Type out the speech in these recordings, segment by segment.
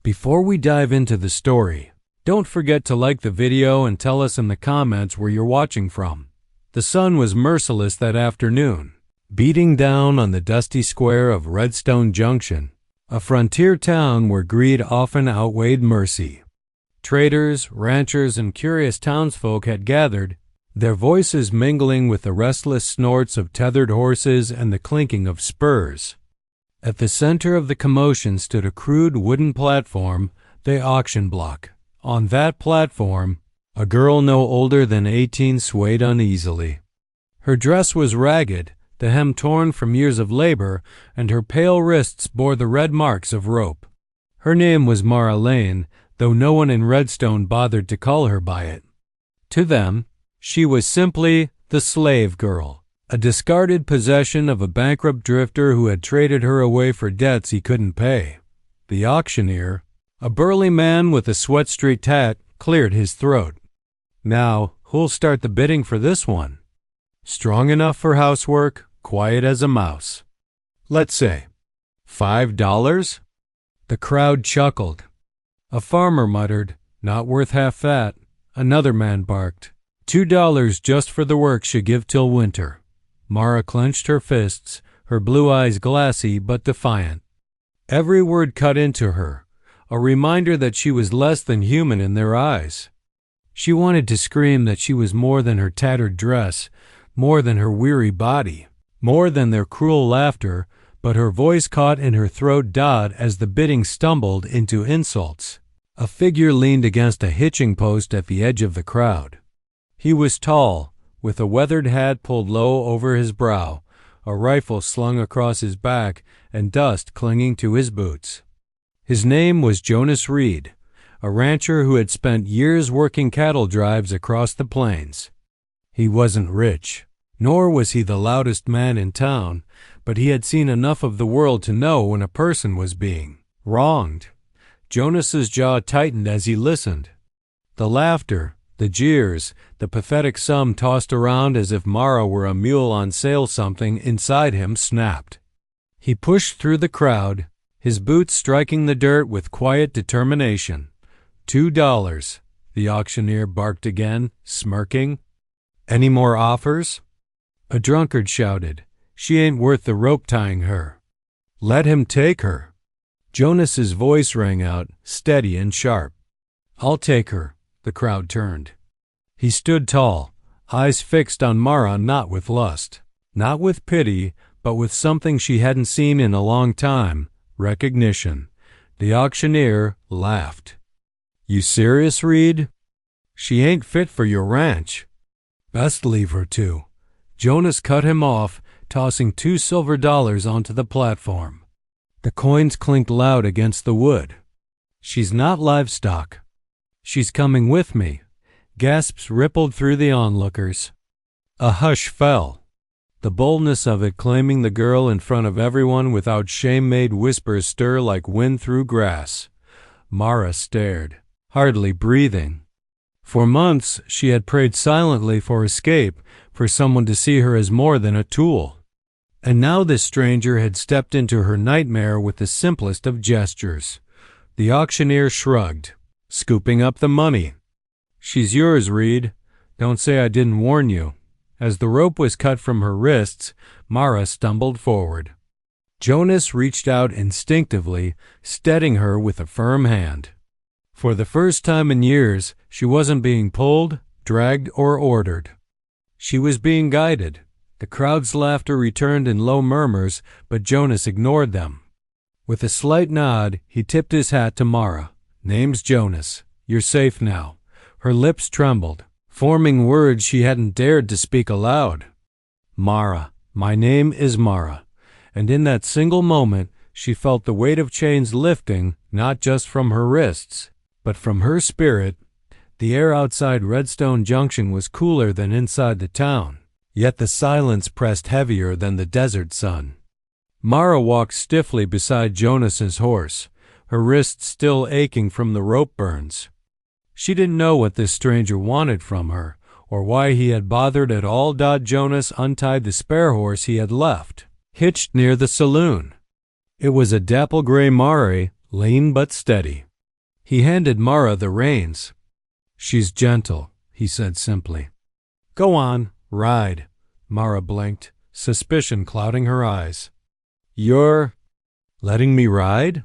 Before we dive into the story, don't forget to like the video and tell us in the comments where you're watching from. The sun was merciless that afternoon, beating down on the dusty square of Redstone Junction, a frontier town where greed often outweighed mercy. Traders, ranchers, and curious townsfolk had gathered, their voices mingling with the restless snorts of tethered horses and the clinking of spurs. At the center of the commotion stood a crude wooden platform, the auction block. On that platform, a girl no older than 18 swayed uneasily. Her dress was ragged, the hem torn from years of labor, and her pale wrists bore the red marks of rope. Her name was Mara Lane, though no one in Redstone bothered to call her by it. To them, she was simply the slave girl, a discarded possession of a bankrupt drifter who had traded her away for debts he couldn't pay. The auctioneer, a burly man with a sweat-streaked hat, cleared his throat. "Now, who'll start the bidding for this one? Strong enough for housework, quiet as a mouse. Let's say $5? The crowd chuckled. A farmer muttered, "Not worth half that." Another man barked, $2 just for the work she give till winter." Mara clenched her fists, her blue eyes glassy but defiant. Every word cut into her, a reminder that she was less than human in their eyes. She wanted to scream that she was more than her tattered dress, more than her weary body, more than their cruel laughter, but her voice caught in her throat died as the bidding stumbled into insults. A figure leaned against a hitching post at the edge of the crowd. He was tall, with a weathered hat pulled low over his brow, a rifle slung across his back, and dust clinging to his boots. His name was Jonas Reed, a rancher who had spent years working cattle drives across the plains. He wasn't rich, nor was he the loudest man in town, but he had seen enough of the world to know when a person was being wronged. Jonas's jaw tightened as he listened. The laughter, the jeers, the pathetic sum tossed around as if Mara were a mule on sale something inside him snapped. He pushed through the crowd, his boots striking the dirt with quiet determination. $2, the auctioneer barked again, smirking. "Any more offers?" A drunkard shouted, "She ain't worth the rope tying her." "Let him take her." Jonas's voice rang out, steady and sharp. "I'll take her." The crowd turned. He stood tall, eyes fixed on Mara, not with lust, not with pity, but with something she hadn't seen in a long time, recognition. The auctioneer laughed. "You serious, Reed? She ain't fit for your ranch. Best leave her to." Jonas cut him off, tossing $2 silver onto the platform. The coins clinked loud against the wood. "She's not livestock. She's coming with me." Gasps rippled through the onlookers. A hush fell. The boldness of it claiming the girl in front of everyone without shame made whispers stir like wind through grass. Mara stared, hardly breathing. For months she had prayed silently for escape, for someone to see her as more than a tool. And now this stranger had stepped into her nightmare with the simplest of gestures. The auctioneer shrugged, scooping up the money. "She's yours, Reed. Don't say I didn't warn you." As the rope was cut from her wrists, Mara stumbled forward. Jonas reached out instinctively, steadying her with a firm hand. For the first time in years, she wasn't being pulled, dragged, or ordered. She was being guided. The crowd's laughter returned in low murmurs, but Jonas ignored them. With a slight nod, he tipped his hat to Mara. "Name's Jonas. You're safe now." Her lips trembled, forming words she hadn't dared to speak aloud. "Mara. My name is Mara." And in that single moment, she felt the weight of chains lifting, not just from her wrists, but from her spirit. The air outside Redstone Junction was cooler than inside the town, yet the silence pressed heavier than the desert sun. Mara walked stiffly beside Jonas's horse, her wrists still aching from the rope burns. She didn't know what this stranger wanted from her, or why he had bothered at all. Jonas untied the spare horse he had left, hitched near the saloon. It was a dapple gray mare, lean but steady. He handed Mara the reins. "She's gentle," he said simply. "Go on, ride." Mara blinked, suspicion clouding her eyes. "You're letting me ride?"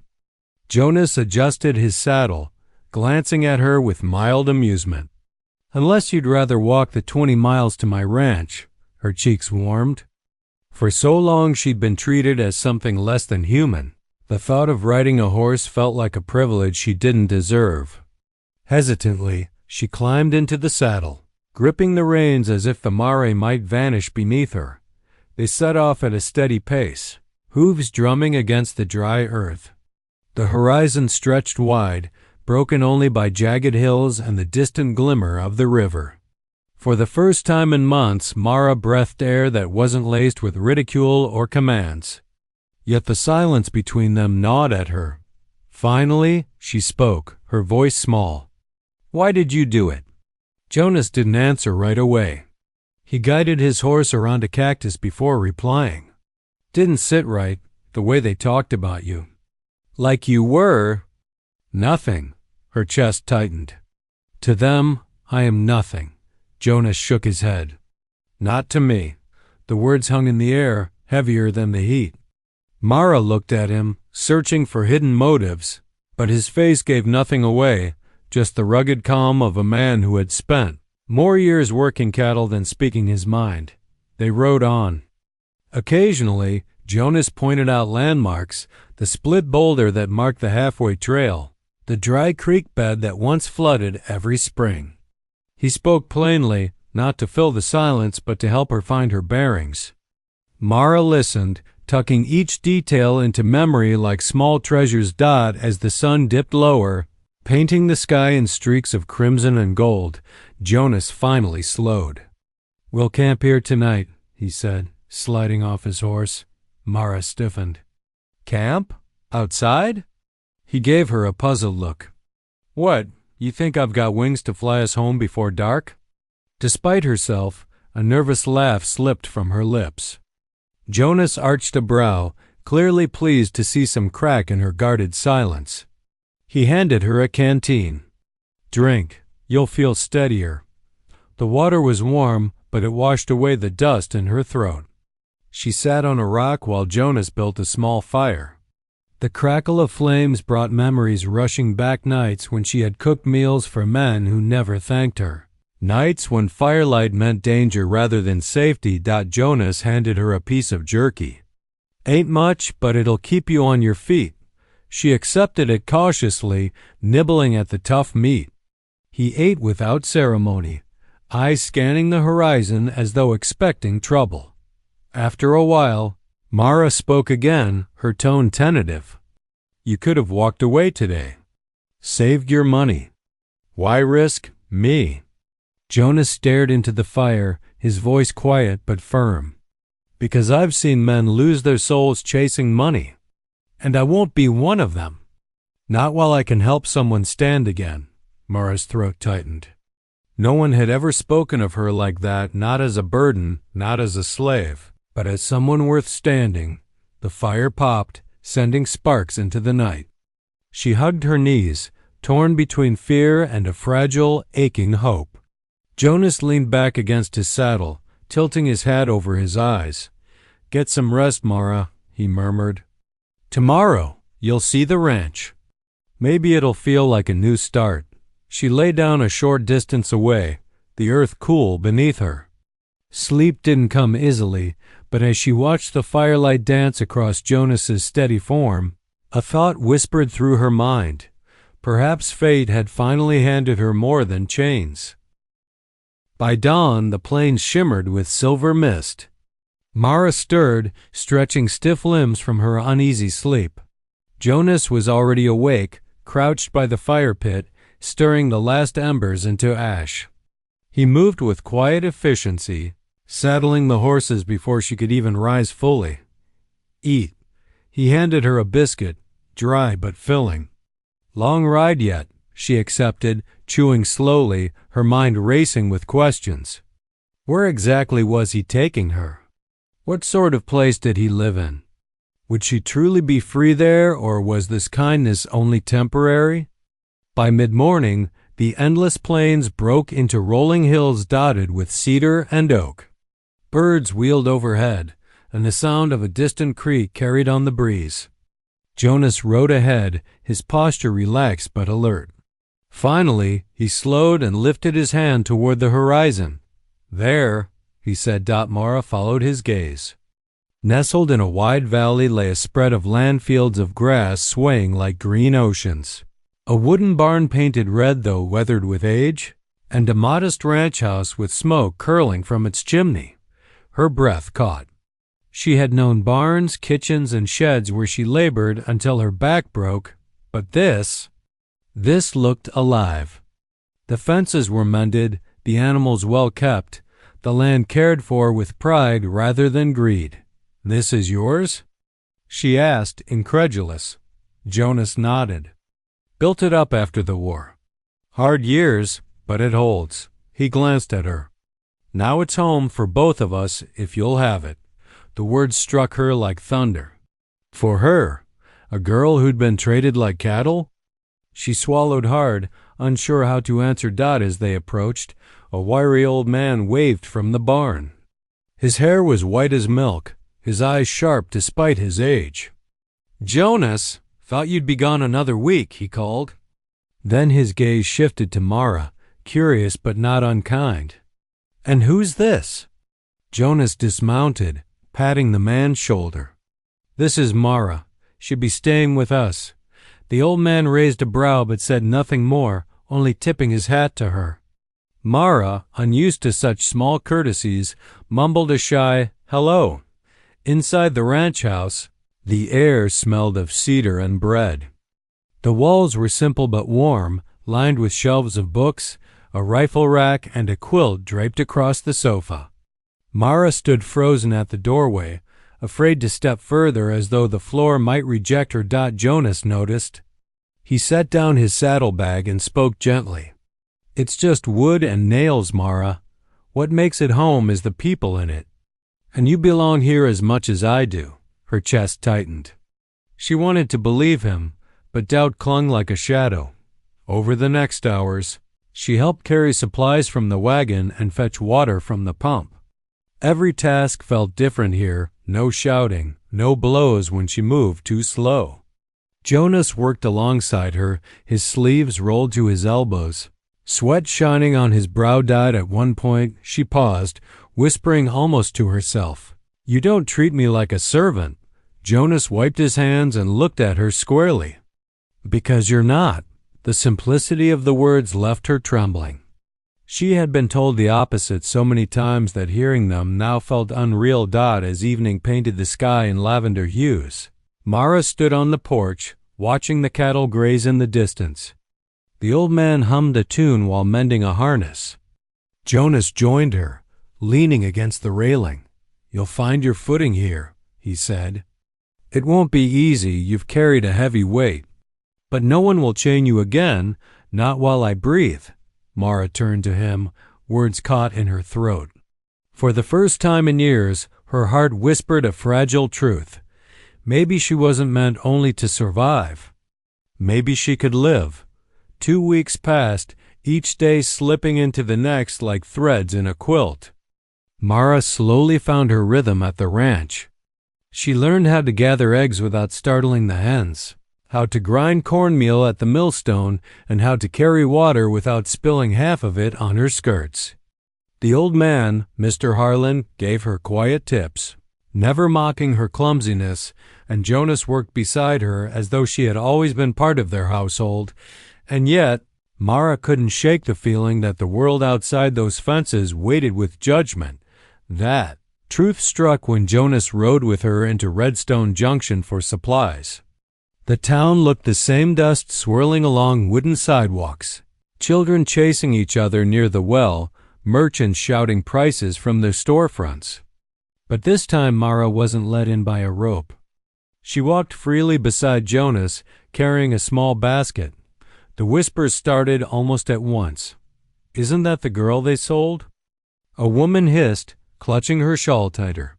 Jonas adjusted his saddle, glancing at her with mild amusement. "Unless you'd rather walk the 20 miles to my ranch." Her cheeks warmed. For so long she'd been treated as something less than human. The thought of riding a horse felt like a privilege she didn't deserve. Hesitantly, she climbed into the saddle, gripping the reins as if the mare might vanish beneath her. They set off at a steady pace, hooves drumming against the dry earth. The horizon stretched wide, broken only by jagged hills and the distant glimmer of the river. For the first time in months, Mara breathed air that wasn't laced with ridicule or commands. Yet the silence between them gnawed at her. Finally, she spoke, her voice small. "Why did you do it?" Jonas didn't answer right away. He guided his horse around a cactus before replying. "Didn't sit right, the way they talked about you." "Like you were?" "Nothing." Her chest tightened. "To them, I am nothing." Jonas shook his head. "Not to me." The words hung in the air, heavier than the heat. Mara looked at him, searching for hidden motives, but his face gave nothing away, just the rugged calm of a man who had spent more years working cattle than speaking his mind. They rode on. Occasionally, Jonas pointed out landmarks, the split boulder that marked the halfway trail, the dry creek bed that once flooded every spring. He spoke plainly, not to fill the silence but to help her find her bearings. Mara listened, tucking each detail into memory like small treasures dot as the sun dipped lower, painting the sky in streaks of crimson and gold. Jonas finally slowed. "We'll camp here tonight," he said, sliding off his horse. Mara stiffened. "Camp? Outside?" He gave her a puzzled look. "What, you think I've got wings to fly us home before dark?" Despite herself, a nervous laugh slipped from her lips. Jonas arched a brow, clearly pleased to see some crack in her guarded silence. He handed her a canteen. "Drink. You'll feel steadier." The water was warm, but it washed away the dust in her throat. She sat on a rock while Jonas built a small fire. The crackle of flames brought memories rushing back, nights when she had cooked meals for men who never thanked her. Nights when firelight meant danger rather than safety. Jonas handed her a piece of jerky. "Ain't much, but it'll keep you on your feet." She accepted it cautiously, nibbling at the tough meat. He ate without ceremony, eyes scanning the horizon as though expecting trouble. After a while, Mara spoke again, her tone tentative. "You could have walked away today. Saved your money. Why risk me?" Jonas stared into the fire, his voice quiet but firm. "Because I've seen men lose their souls chasing money. And I won't be one of them. Not while I can help someone stand again." Mara's throat tightened. No one had ever spoken of her like that, not as a burden, not as a slave, but as someone worth standing. The fire popped, sending sparks into the night. She hugged her knees, torn between fear and a fragile, aching hope. Jonas leaned back against his saddle, tilting his hat over his eyes. "Get some rest, Mara," he murmured. "Tomorrow, you'll see the ranch. Maybe it'll feel like a new start." She lay down a short distance away, the earth cool beneath her. Sleep didn't come easily, but as she watched the firelight dance across Jonas's steady form, a thought whispered through her mind. Perhaps fate had finally handed her more than chains. By dawn, the plains shimmered with silver mist. Mara stirred, stretching stiff limbs from her uneasy sleep. Jonas was already awake, crouched by the fire pit, stirring the last embers into ash. He moved with quiet efficiency, saddling the horses before she could even rise fully. "Eat." He handed her a biscuit, dry but filling. "Long ride yet?" she accepted, chewing slowly, her mind racing with questions. Where exactly was he taking her? What sort of place did he live in? Would she truly be free there, or was this kindness only temporary? By mid-morning, the endless plains broke into rolling hills dotted with cedar and oak. Birds wheeled overhead, and the sound of a distant creek carried on the breeze. Jonas rode ahead, his posture relaxed but alert. Finally, he slowed and lifted his hand toward the horizon. "There," he said. Mara followed his gaze. Nestled in a wide valley lay a spread of land fields of grass swaying like green oceans. A wooden barn painted red though weathered with age, and a modest ranch house with smoke curling from its chimney. Her breath caught. She had known barns, kitchens, and sheds where she labored until her back broke, but this looked alive. The fences were mended, the animals well kept, the land cared for with pride rather than greed. "This is yours?" she asked, incredulous. Jonas nodded. "Built it up after the war. Hard years, but it holds." He glanced at her. "Now it's home for both of us if you'll have it." The words struck her like thunder. For her, a girl who'd been traded like cattle? She swallowed hard, unsure how to answer Dot as they approached. A wiry old man waved from the barn. His hair was white as milk, his eyes sharp despite his age. "Jonas, thought you'd be gone another week," he called. Then his gaze shifted to Mara, curious but not unkind. "And who's this?" Jonas dismounted, patting the man's shoulder. "This is Mara. She'll be staying with us." The old man raised a brow but said nothing more, only tipping his hat to her. Mara, unused to such small courtesies, mumbled a shy hello. Inside the ranch house, the air smelled of cedar and bread. The walls were simple but warm, lined with shelves of books, a rifle rack, and a quilt draped across the sofa. Mara stood frozen at the doorway, afraid to step further as though the floor might reject her. Jonas noticed. He set down his saddlebag and spoke gently. "It's just wood and nails, Mara. What makes it home is the people in it. And you belong here as much as I do." Her chest tightened. She wanted to believe him, but doubt clung like a shadow. Over the next hours, she helped carry supplies from the wagon and fetch water from the pump. Every task felt different here, no shouting, no blows when she moved too slow. Jonas worked alongside her, his sleeves rolled to his elbows. Sweat shining on his brow. At one point, she paused, whispering almost to herself, "You don't treat me like a servant." Jonas wiped his hands and looked at her squarely. "Because you're not." The simplicity of the words left her trembling. She had been told the opposite so many times that hearing them now felt unreal. As evening painted the sky in lavender hues, Mara stood on the porch, watching the cattle graze in the distance. The old man hummed a tune while mending a harness. Jonas joined her, leaning against the railing. "You'll find your footing here," he said. "It won't be easy, you've carried a heavy weight. But no one will chain you again, not while I breathe." Mara turned to him, words caught in her throat. For the first time in years, her heart whispered a fragile truth. Maybe she wasn't meant only to survive. Maybe she could live. 2 weeks passed, each day slipping into the next like threads in a quilt. Mara slowly found her rhythm at the ranch. She learned how to gather eggs without startling the hens, how to grind cornmeal at the millstone, and how to carry water without spilling half of it on her skirts. The old man, Mr. Harlan, gave her quiet tips, never mocking her clumsiness, and Jonas worked beside her as though she had always been part of their household. And yet, Mara couldn't shake the feeling that the world outside those fences waited with judgment. That truth struck when Jonas rode with her into Redstone Junction for supplies. The town looked the same, dust swirling along wooden sidewalks, children chasing each other near the well, merchants shouting prices from their storefronts. But this time Mara wasn't led in by a rope. She walked freely beside Jonas, carrying a small basket. The whispers started almost at once. "Isn't that the girl they sold?" A woman hissed, clutching her shawl tighter.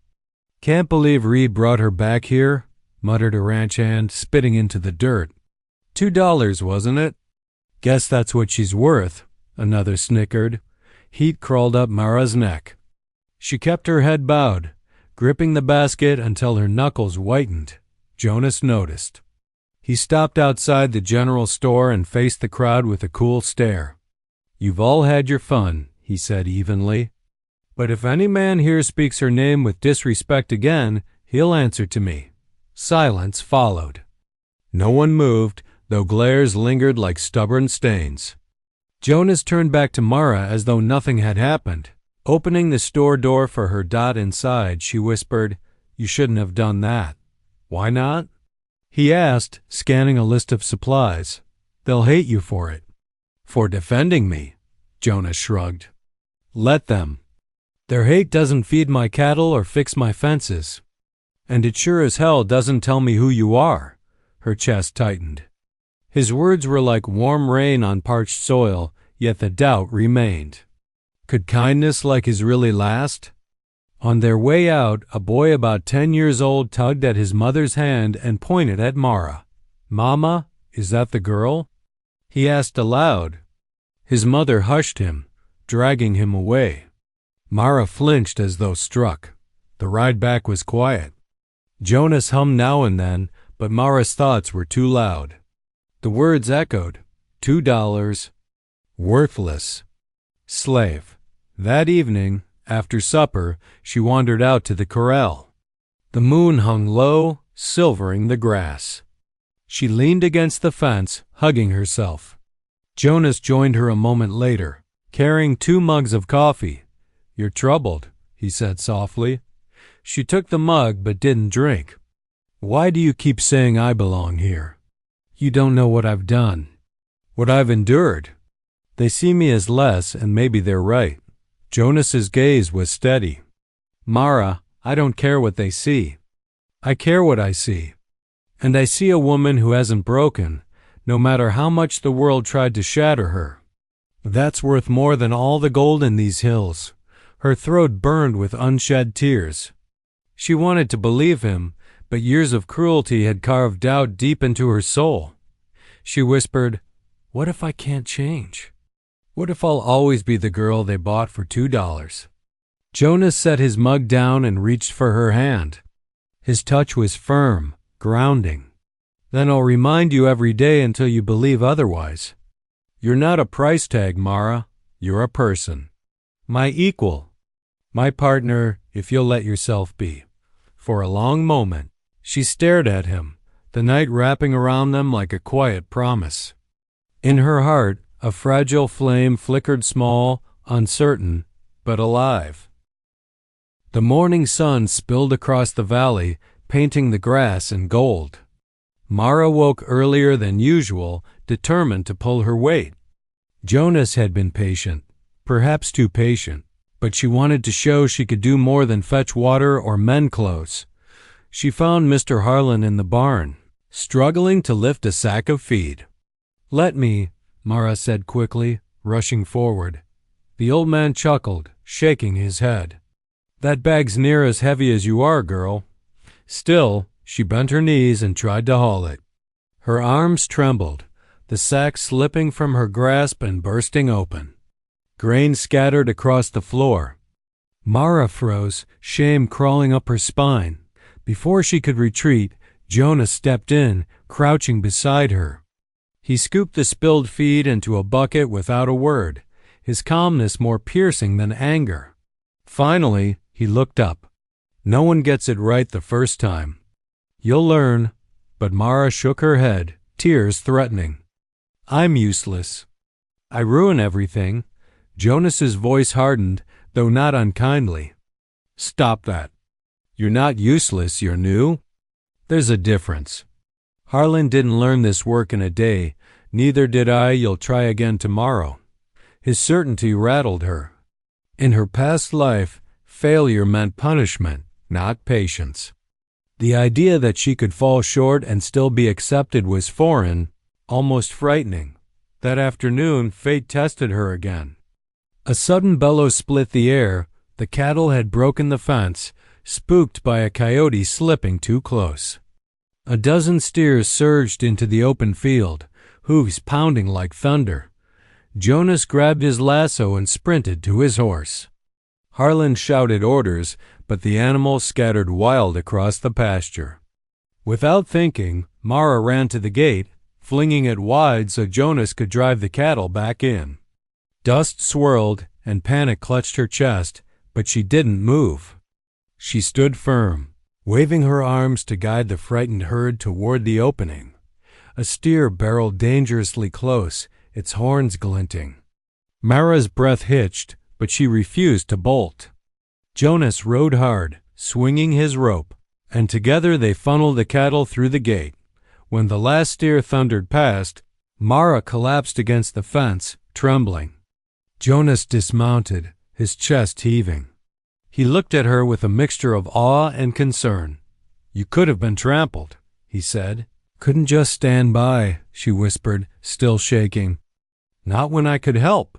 "Can't believe Reed brought her back here," muttered a ranch hand, spitting into the dirt. $2, wasn't it? Guess that's what she's worth, another snickered. Heat crawled up Mara's neck. She kept her head bowed, gripping the basket until her knuckles whitened. Jonas noticed. He stopped outside the general store and faced the crowd with a cool stare. "You've all had your fun," he said evenly. "But if any man here speaks her name with disrespect again, he'll answer to me." Silence followed. No one moved, though glares lingered like stubborn stains. Jonas turned back to Mara as though nothing had happened. Opening the store door for her inside, she whispered, "You shouldn't have done that." "Why not?" he asked, scanning a list of supplies. "They'll hate you for it." "For defending me," Jonas shrugged. "Let them. Their hate doesn't feed my cattle or fix my fences. And it sure as hell doesn't tell me who you are." Her chest tightened. His words were like warm rain on parched soil, yet the doubt remained. Could kindness like his really last? On their way out, a boy about 10 years old tugged at his mother's hand and pointed at Mara. "Mama, is that the girl?" he asked aloud. His mother hushed him, dragging him away. Mara flinched as though struck. The ride back was quiet. Jonas hummed now and then, but Mara's thoughts were too loud. The words echoed. $2. Worthless. Slave. That evening, after supper, she wandered out to the corral. The moon hung low, silvering the grass. She leaned against the fence, hugging herself. Jonas joined her a moment later, carrying 2 mugs of coffee. "You're troubled," he said softly. She took the mug but didn't drink. "Why do you keep saying I belong here? You don't know what I've done, what I've endured. They see me as less, and maybe they're right." Jonas's gaze was steady. "Mara, I don't care what they see. I care what I see. And I see a woman who hasn't broken, no matter how much the world tried to shatter her. That's worth more than all the gold in these hills." Her throat burned with unshed tears. She wanted to believe him, but years of cruelty had carved doubt deep into her soul. She whispered, "What if I can't change? What if I'll always be the girl they bought for $2? Jonas set his mug down and reached for her hand. His touch was firm, grounding. "Then I'll remind you every day until you believe otherwise. You're not a price tag, Mara. You're a person. My equal. My partner, if you'll let yourself be." For a long moment, she stared at him, the night wrapping around them like a quiet promise. In her heart, a fragile flame flickered small, uncertain, but alive. The morning sun spilled across the valley, painting the grass in gold. Mara woke earlier than usual, determined to pull her weight. Jonas had been patient, perhaps too patient, but she wanted to show she could do more than fetch water or mend clothes. She found Mr. Harlan in the barn, struggling to lift a sack of feed. "Let me," Mara said quickly, rushing forward. The old man chuckled, shaking his head. "That bag's near as heavy as you are, girl." Still, she bent her knees and tried to haul it. Her arms trembled, the sack slipping from her grasp and bursting open. Grain scattered across the floor. Mara froze, shame crawling up her spine. Before she could retreat, Jonas stepped in, crouching beside her. He scooped the spilled feed into a bucket without a word, his calmness more piercing than anger. Finally, he looked up. "No one gets it right the first time. You'll learn." But Mara shook her head, tears threatening. "I'm useless. I ruin everything." Jonas's voice hardened, though not unkindly. "Stop that. You're not useless, you're new. There's a difference. Harlan didn't learn this work in a day, neither did I. You'll try again tomorrow." His certainty rattled her. In her past life, failure meant punishment, not patience. The idea that she could fall short and still be accepted was foreign, almost frightening. That afternoon, fate tested her again. A sudden bellow split the air. The cattle had broken the fence, spooked by a coyote slipping too close. A dozen steers surged into the open field, hooves pounding like thunder. Jonas grabbed his lasso and sprinted to his horse. Harlan shouted orders, but the animal scattered wild across the pasture. Without thinking, Mara ran to the gate, flinging it wide so Jonas could drive the cattle back in. Dust swirled and panic clutched her chest, but she didn't move. She stood firm, waving her arms to guide the frightened herd toward the opening. A steer barreled dangerously close, its horns glinting. Mara's breath hitched, but she refused to bolt. Jonas rode hard, swinging his rope, and together they funneled the cattle through the gate. When the last steer thundered past, Mara collapsed against the fence, trembling. Jonas dismounted, his chest heaving. He looked at her with a mixture of awe and concern. "You could have been trampled," he said. "Couldn't just stand by," she whispered, still shaking. "Not when I could help."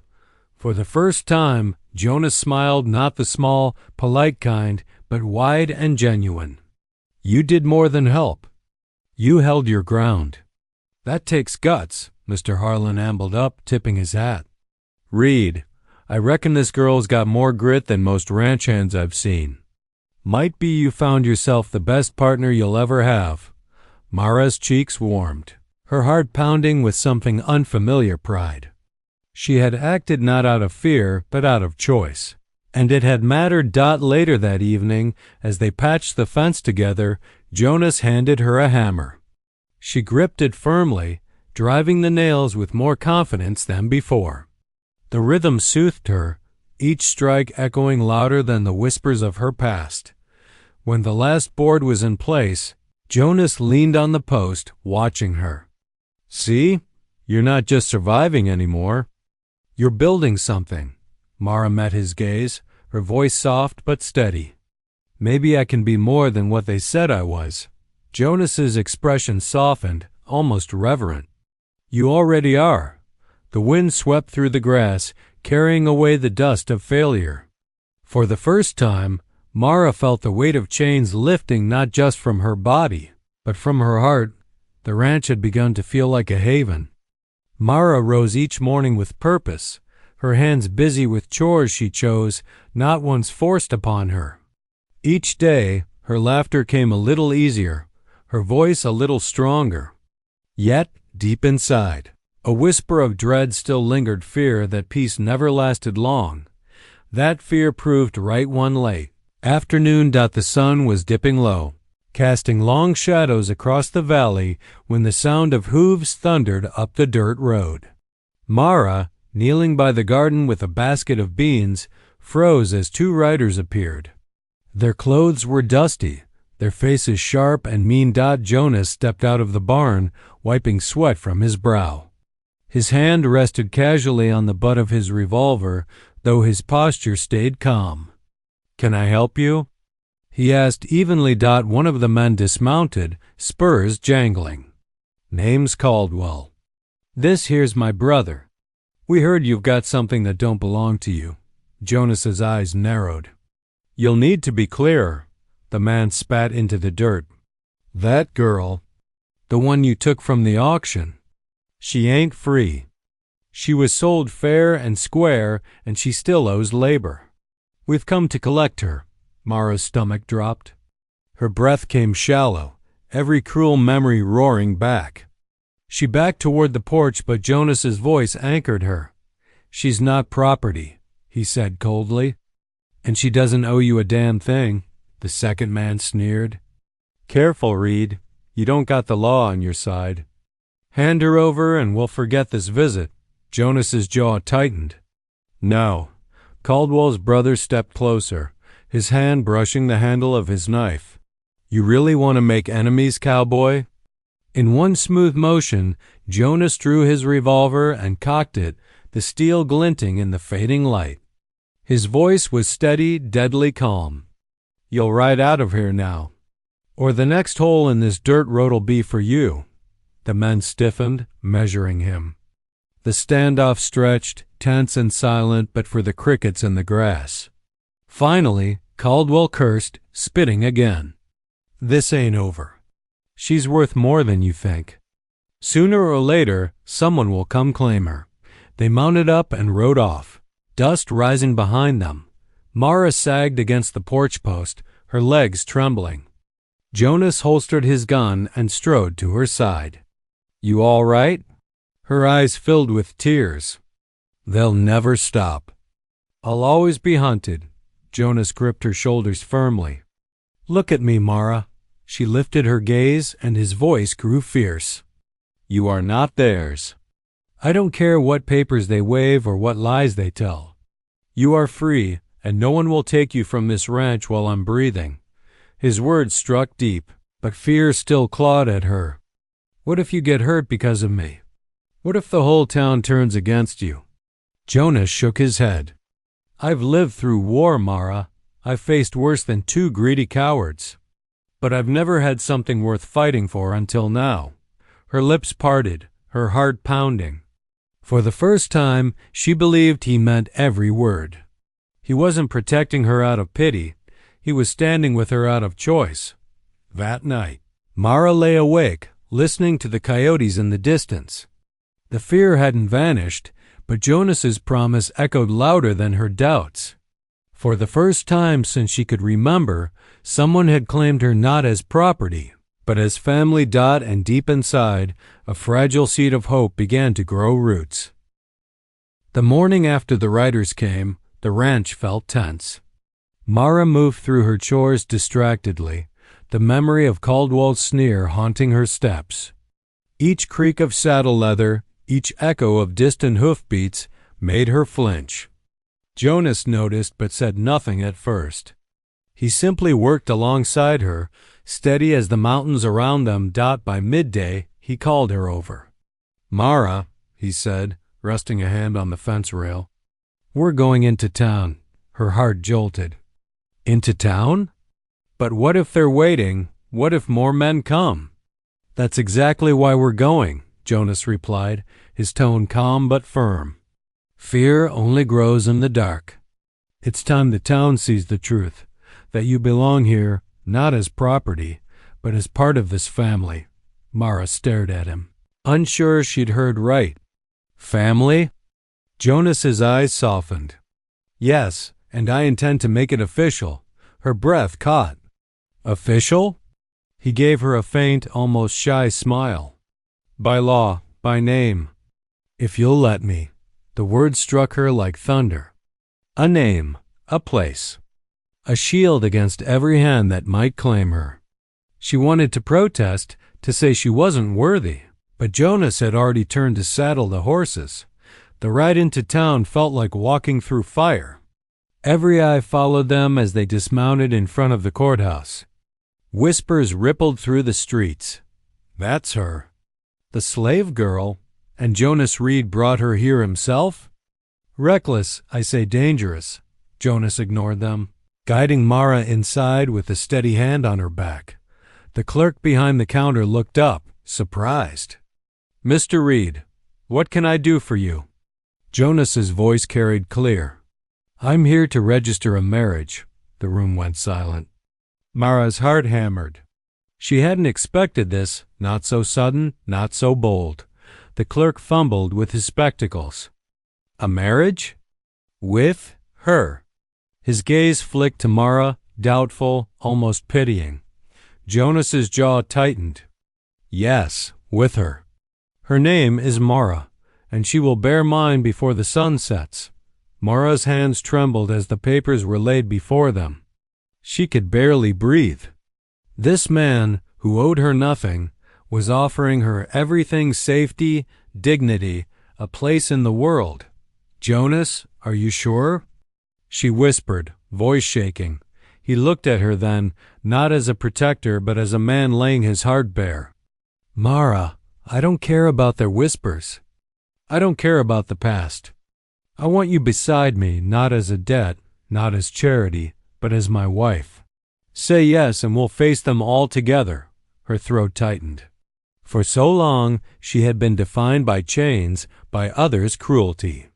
For the first time, Jonas smiled, not the small, polite kind, but wide and genuine. "You did more than help. You held your ground." "That takes guts," Mr. Harlan ambled up, tipping his hat. "Reed, I reckon this girl's got more grit than most ranch hands I've seen. Might be you found yourself the best partner you'll ever have." Mara's cheeks warmed, her heart pounding with something unfamiliar pride. She had acted not out of fear, but out of choice. And it had mattered. Later that evening, as they patched the fence together, Jonas handed her a hammer. She gripped it firmly, driving the nails with more confidence than before. The rhythm soothed her, each strike echoing louder than the whispers of her past. When the last board was in place, Jonas leaned on the post, watching her. "See? You're not just surviving anymore. You're building something." Mara met his gaze, her voice soft but steady. "Maybe I can be more than what they said I was." Jonas's expression softened, almost reverent. "You already are." The wind swept through the grass, carrying away the dust of failure. For the first time, Mara felt the weight of chains lifting not just from her body, but from her heart. The ranch had begun to feel like a haven. Mara rose each morning with purpose, her hands busy with chores she chose, not ones forced upon her. Each day, her laughter came a little easier, her voice a little stronger. Yet, deep inside, a whisper of dread still lingered, fear that peace never lasted long. That fear proved right one late afternoon. The sun was dipping low, casting long shadows across the valley when the sound of hooves thundered up the dirt road. Mara, kneeling by the garden with a basket of beans, froze as two riders appeared. Their clothes were dusty, their faces sharp and mean. Jonas stepped out of the barn, wiping sweat from his brow. His hand rested casually on the butt of his revolver, though his posture stayed calm. "Can I help you?" he asked evenly. One of the men dismounted, spurs jangling. "Name's Caldwell. This here's my brother. We heard you've got something that don't belong to you." Jonas's eyes narrowed. "You'll need to be clearer." The man spat into the dirt. "That girl, the one you took from the auction, she ain't free. She was sold fair and square, and she still owes labor. We've come to collect her." Mara's stomach dropped. Her breath came shallow, every cruel memory roaring back. She backed toward the porch, but Jonas's voice anchored her. "She's not property," he said coldly. "And she doesn't owe you a damn thing," the second man sneered. "Careful, Reed. You don't got the law on your side. Hand her over and we'll forget this visit." Jonas's jaw tightened. "No." Caldwell's brother stepped closer, his hand brushing the handle of his knife. "You really want to make enemies, Cowboy?" In one smooth motion, Jonas drew his revolver and cocked it, the steel glinting in the fading light. His voice was steady, deadly calm. "You'll ride out of here now, or the next hole in this dirt road'll be for you." The men stiffened, measuring him. The standoff stretched, tense and silent but for the crickets in the grass. Finally, Caldwell cursed, spitting again. "This ain't over. She's worth more than you think." Sooner or later, someone will come claim her. They mounted up and rode off, dust rising behind them. Mara sagged against the porch post, her legs trembling. Jonas holstered his gun and strode to her side. "You all right?" Her eyes filled with tears. "They'll never stop. I'll always be hunted." Jonas gripped her shoulders firmly. "Look at me, Mara." She lifted her gaze and his voice grew fierce. "You are not theirs. I don't care what papers they wave or what lies they tell. You are free, and no one will take you from this ranch while I'm breathing." His words struck deep, but fear still clawed at her. "What if you get hurt because of me? What if the whole town turns against you?" Jonas shook his head. "I've lived through war, Mara. I've faced worse than 2 greedy cowards. But I've never had something worth fighting for until now." Her lips parted, her heart pounding. For the first time, she believed he meant every word. He wasn't protecting her out of pity. He was standing with her out of choice. That night, Mara lay awake, listening to the coyotes in the distance. The fear hadn't vanished, but Jonas's promise echoed louder than her doubts. For the first time since she could remember, someone had claimed her not as property, but as family. And deep inside, a fragile seed of hope began to grow roots. The morning after the riders came, the ranch felt tense. Mara moved through her chores distractedly, the memory of Caldwell's sneer haunting her steps. Each creak of saddle leather, each echo of distant hoofbeats made her flinch. Jonas noticed but said nothing at first. He simply worked alongside her, steady as the mountains around them. By midday, he called her over. "Mara," he said, resting a hand on the fence rail, "we're going into town." Her heart jolted. "Into town? But what if they're waiting? What if more men come?" "That's exactly why we're going," Jonas replied, his tone calm but firm. "Fear only grows in the dark. It's time the town sees the truth, that you belong here not as property, but as part of this family." Mara stared at him, unsure she'd heard right. "Family?" Jonas's eyes softened. "Yes, and I intend to make it official." Her breath caught. "Official?" He gave her a faint, almost shy smile. "By law, by name. If you'll let me." The words struck her like thunder. A name, a place, a shield against every hand that might claim her. She wanted to protest, to say she wasn't worthy, but Jonas had already turned to saddle the horses. The ride into town felt like walking through fire. Every eye followed them as they dismounted in front of the courthouse. Whispers rippled through the streets. "That's her." The slave girl? And Jonas Reed brought her here himself? "Reckless, I say dangerous." Jonas ignored them, guiding Mara inside with a steady hand on her back. The clerk behind the counter looked up, surprised. "Mr. Reed, what can I do for you?" Jonas's voice carried clear. "I'm here to register a marriage." The room went silent. Mara's heart hammered. She hadn't expected this, not so sudden, not so bold. The clerk fumbled with his spectacles. "A marriage? With her?" His gaze flicked to Mara, doubtful, almost pitying. Jonas's jaw tightened. "Yes, with her. Her name is Mara, and she will bear mine before the sun sets." Mara's hands trembled as the papers were laid before them. She could barely breathe. This man, who owed her nothing, was offering her everything: safety, dignity, a place in the world. "Jonas, are you sure?" She whispered, voice shaking. He looked at her then, not as a protector but as a man laying his heart bare. "Mara, I don't care about their whispers. I don't care about the past. I want you beside me, not as a debt, not as charity, but as my wife. Say yes and we'll face them all together." Her throat tightened. For so long she had been defined by chains, by others' cruelty.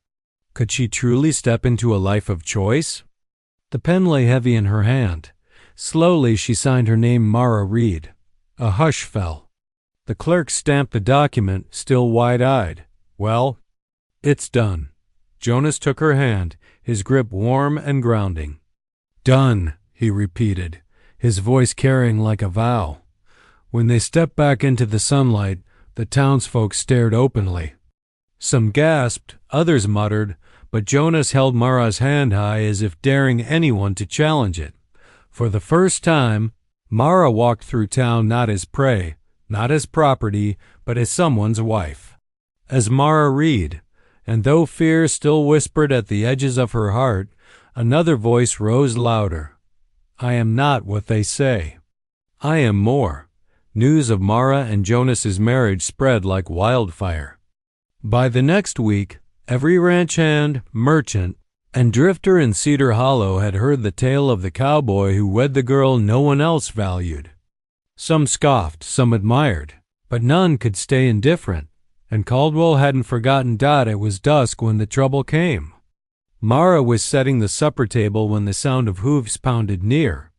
Could she truly step into a life of choice? The pen lay heavy in her hand. Slowly she signed her name, Mara Reed. A hush fell. The clerk stamped the document, still wide-eyed. "Well, it's done." Jonas took her hand, his grip warm and grounding. "Done," he repeated, his voice carrying like a vow. When they stepped back into the sunlight, the townsfolk stared openly. Some gasped, others muttered, but Jonas held Mara's hand high as if daring anyone to challenge it. For the first time, Mara walked through town not as prey, not as property, but as someone's wife. As Mara Reed, and though fear still whispered at the edges of her heart, another voice rose louder. "I am not what they say. I am more." News of Mara and Jonas's marriage spread like wildfire. By the next week, every ranch hand, merchant, and drifter in Cedar Hollow had heard the tale of the cowboy who wed the girl no one else valued. Some scoffed, some admired, but none could stay indifferent, and Caldwell hadn't forgotten it was dusk when the trouble came. Mara was setting the supper table when the sound of hoofs pounded near.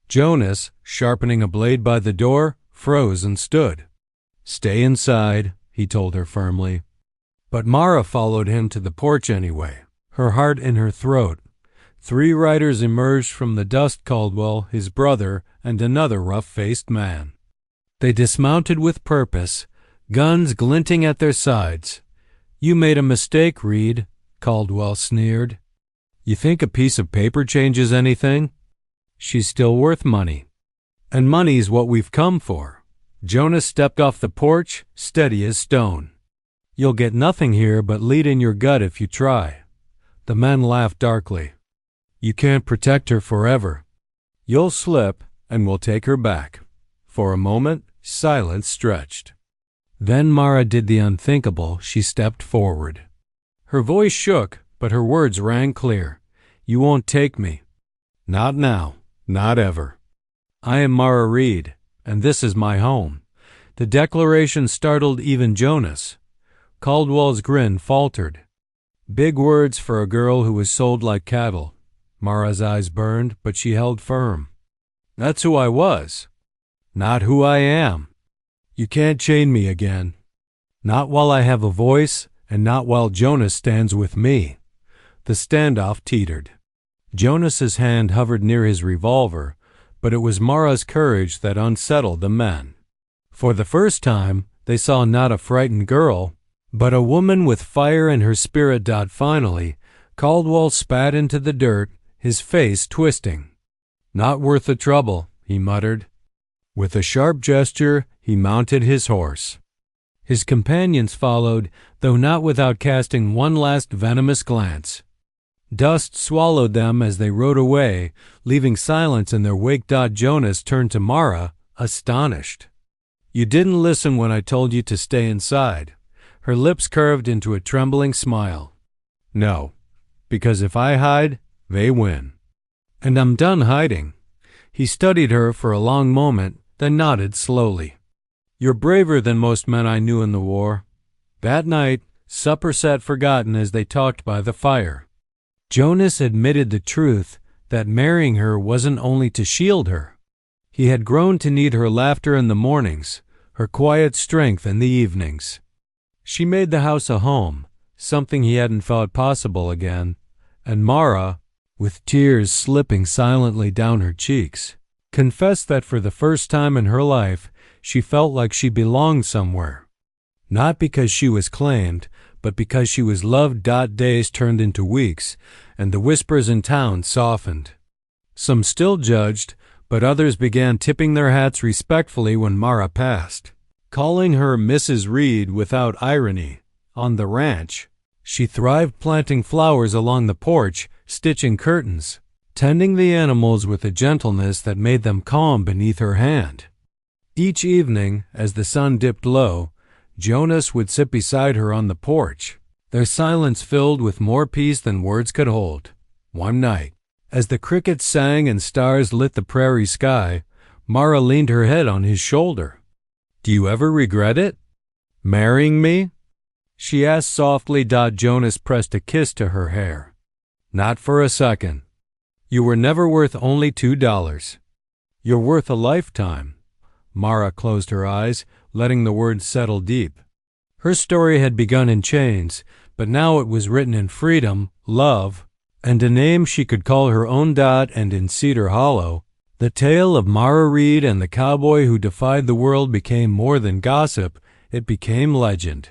Jonas, sharpening a blade by the door, froze and stood. "Stay inside," he told her firmly. But Mara followed him to the porch anyway, her heart in her throat. 3 riders emerged from the dust, Caldwell, his brother, and another rough-faced man. They dismounted with purpose, guns glinting at their sides. "You made a mistake, Reed," Caldwell sneered. "You think a piece of paper changes anything? She's still worth money. And money's what we've come for." Jonas stepped off the porch, steady as stone. "You'll get nothing here but lead in your gut if you try." The men laughed darkly. "You can't protect her forever. You'll slip, and we'll take her back." For a moment, silence stretched. Then Mara did the unthinkable. She stepped forward. Her voice shook, but her words rang clear. "You won't take me. Not now. Not ever. I am Mara Reed, and this is my home." The declaration startled even Jonas. Caldwell's grin faltered. Big words for a girl who was sold like cattle. Mara's eyes burned, but she held firm. "That's who I was, not who I am. You can't chain me again. Not while I have a voice, and not while Jonas stands with me." The standoff teetered. Jonas's hand hovered near his revolver, but it was Mara's courage that unsettled the men. For the first time, they saw not a frightened girl, but a woman with fire in her spirit. Finally, Caldwell spat into the dirt, his face twisting. "Not worth the trouble," he muttered. With a sharp gesture, he mounted his horse. His companions followed, though not without casting one last venomous glance. Dust swallowed them as they rode away, leaving silence in their wake. Jonas turned to Mara, astonished. "You didn't listen when I told you to stay inside." Her lips curved into a trembling smile. "No, because if I hide, they win. And I'm done hiding." He studied her for a long moment, then nodded slowly. "You're braver than most men I knew in the war." That night, supper sat forgotten as they talked by the fire. Jonas admitted the truth, that marrying her wasn't only to shield her. He had grown to need her laughter in the mornings, her quiet strength in the evenings. She made the house a home, something he hadn't thought possible again, and Mara, with tears slipping silently down her cheeks, confessed that for the first time in her life she felt like she belonged somewhere. Not because she was claimed, but because she was loved. Days turned into weeks, and the whispers in town softened. Some still judged, but others began tipping their hats respectfully when Mara passed, calling her Mrs. Reed without irony. On the ranch, she thrived planting flowers along the porch, stitching curtains, tending the animals with a gentleness that made them calm beneath her hand. Each evening, as the sun dipped low, Jonas would sit beside her on the porch, their silence filled with more peace than words could hold. One night, as the crickets sang and stars lit the prairie sky, Mara leaned her head on his shoulder. "Do you ever regret it? Marrying me?" she asked softly. Jonas pressed a kiss to her hair. "Not for a second. You were never worth only $2. You're worth a lifetime." Mara closed her eyes, letting the words settle deep. Her story had begun in chains, but now it was written in freedom, love, and a name she could call her own. And in Cedar Hollow, the tale of Mara Reed and the cowboy who defied the world became more than gossip, it became legend.